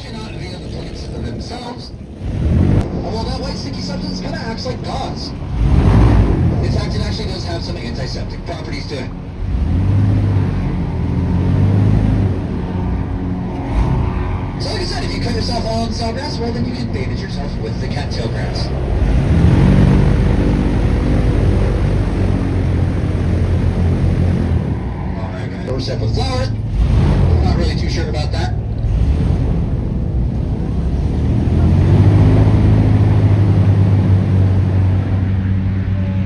cannot via the plants themselves. Although that white sticky substance kind of acts like gauze. In fact, it actually does have some antiseptic properties to it. So like I said, if you cut yourself all on sawgrass, well then you can bandage yourself with the cattail grass. Alright guys, doorstep with flowers. Not really too sure about that.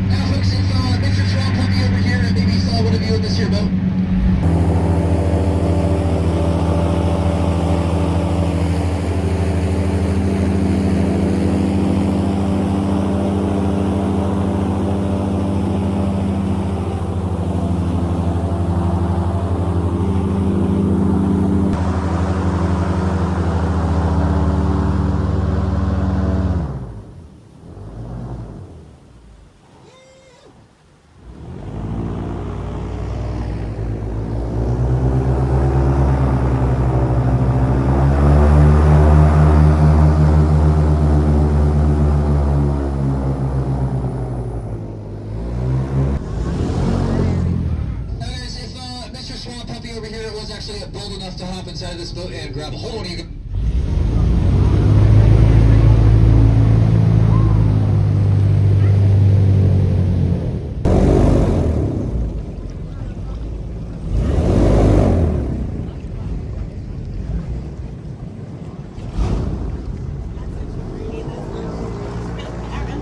Now folks, if Mr. Swamp help me over here and maybe saw one of you in this here boat. Over here, it was actually bold enough to hop inside of this boat and grab a hold of you.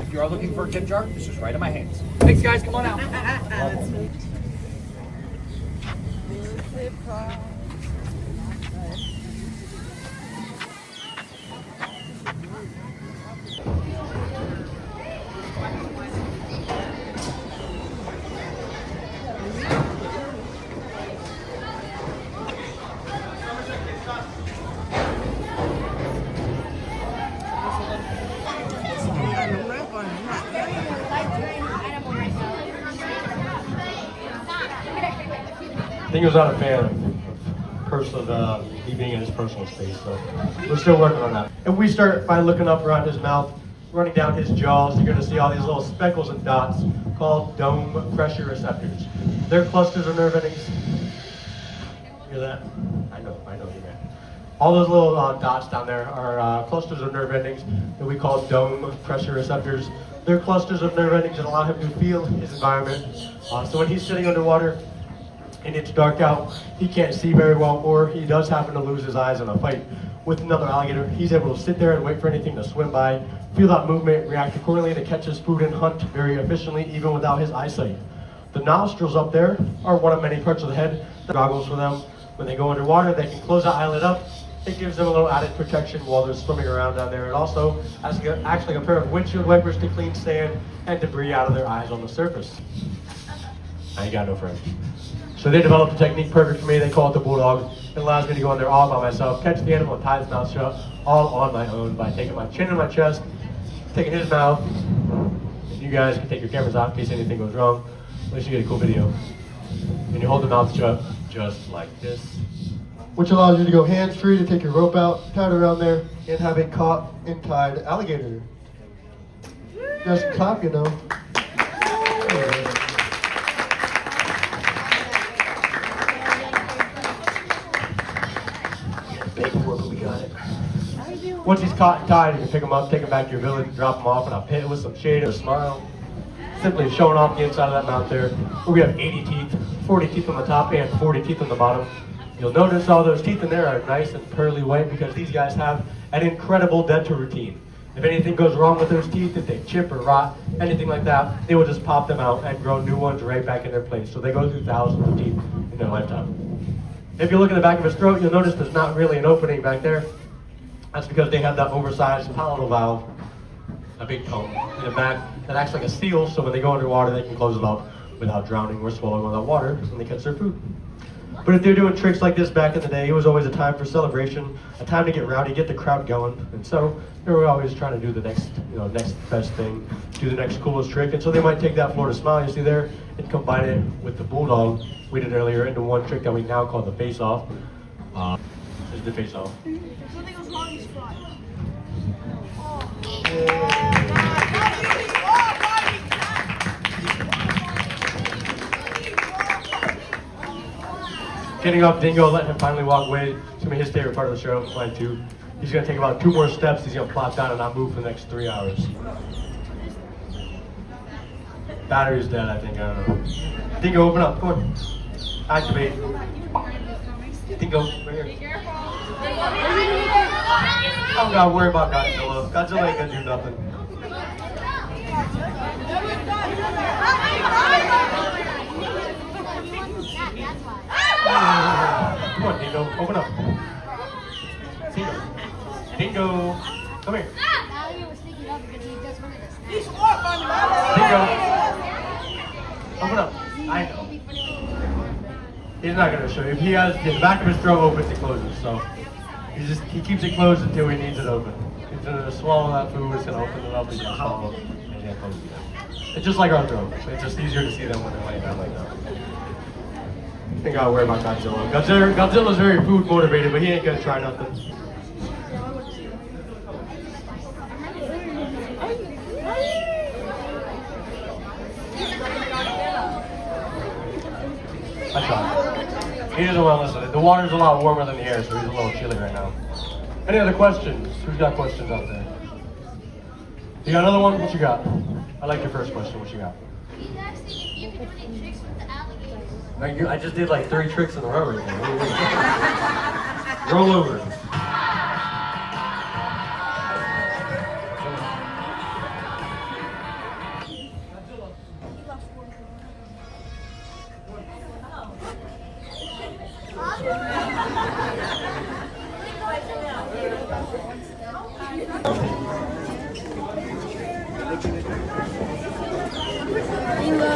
If you are looking for a tip jar, this is right in my hands. Thanks guys, come on out. I think he was not a fan of he being in his personal space, so we're still working on that. If we start by looking up around his mouth, running down his jaws, you're going to see all these little speckles and dots called dome pressure receptors. They're clusters of nerve endings. Hear that? I know you man. All those little dots down there are clusters of nerve endings that we call dome pressure receptors. They're clusters of nerve endings that allow him to feel his environment. So when he's sitting underwater, and it's dark out, he can't see very well, or he does happen to lose his eyes in a fight with another alligator, he's able to sit there and wait for anything to swim by, feel that movement, react accordingly to catch his food and hunt very efficiently, even without his eyesight. The nostrils up there are one of many parts of the head. The goggles for them, when they go underwater, they can close that eyelid up. It gives them a little added protection while they're swimming around down there. It also has actually a pair of windshield wipers to clean sand and debris out of their eyes on the surface. I ain't got no friends. So they developed a technique perfect for me. They call it the bulldog. It allows me to go in there all by myself, catch the animal and tie his mouth shut, all on my own by taking my chin in my chest, taking his mouth. And you guys can take your cameras out in case anything goes wrong. At least you get a cool video. And you hold the mouth shut just like this, which allows you to go hands-free to take your rope out, tie it around there, and have a caught and tied alligator. Just clap, you know. We got it. Once he's caught and tied, you can pick him up, take him back to your village, drop him off in a pit with some shade or a smile. Simply showing off the inside of that mouth there. We have 80 teeth, 40 teeth on the top and 40 teeth on the bottom. You'll notice all those teeth in there are nice and pearly white because these guys have an incredible dental routine. If anything goes wrong with those teeth, if they chip or rot, anything like that, they will just pop them out and grow new ones right back in their place. So they go through thousands of teeth in their lifetime. If you look at the back of his throat, you'll notice there's not really an opening back there. That's because they have that oversized palatal valve, a big cone in the back that acts like a seal, so when they go underwater, they can close it up without drowning or swallowing all that water when they catch their food. But if they're doing tricks like this back in the day, it was always a time for celebration, a time to get rowdy, get the crowd going. And so they were always trying to do the next best thing, do the next coolest trick. And so they might take that Florida Smile you see there and combine it with the bulldog we did earlier into one trick that we now call the face-off. the face off. Getting off Dingo, letting him finally walk away. It's gonna be his favorite part of the show, mine too. He's gonna take about 2 more steps. He's gonna plop down and not move for the next 3 hours. Battery's dead, I think. I don't know. Dingo, open up. Come on. Activate. Dingo, right here. I don't gotta worry about Godzilla. Godzilla ain't gonna do nothing. Come on, Dingo, open up. Dingo. Dingo, come here. Dingo, open up. I know. He's not gonna show you. He has the back of his throat opens and closes, so he keeps it closed until he needs it open. He's gonna swallow that food, he's gonna open it up, he's gonna swallow it, and he's gonna close it again. It's just like our throat. It's just easier to see them when they're laying down like that. I think I'll worry about Godzilla. Godzilla's very food motivated, but he ain't gonna try nothing. I tried. He doesn't want to listen. The water's a lot warmer than the air, so he's a little chilly right now. Any other questions? Who's got questions out there? You got another one? What you got? I like your first question. What you got? He's asking if you can do any tricks with the alligators. I just did like 3 tricks in a row right there. Roll over.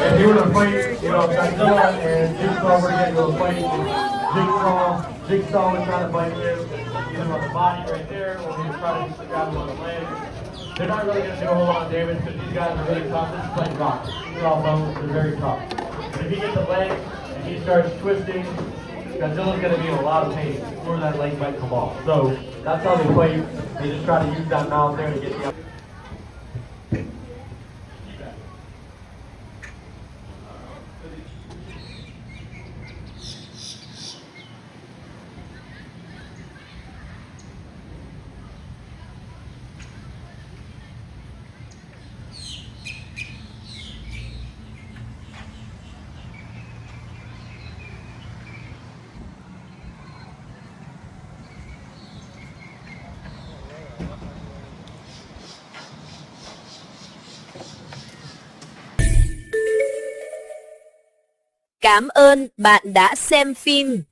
If you were to fight, Godzilla and Jigsaw were to get into a fight, Jigsaw would try to fight him either on the body right there, or he would try to grab him on the leg. They're not really going to do a whole lot of damage because these guys are really tough. This is like rocks. They're all bones. They're very tough. But if he gets a leg and he starts twisting, Godzilla's going to be in a lot of pain, or that leg might come off. So that's how they fight. They just try to use that mouth there to get the. Cảm ơn bạn đã xem phim.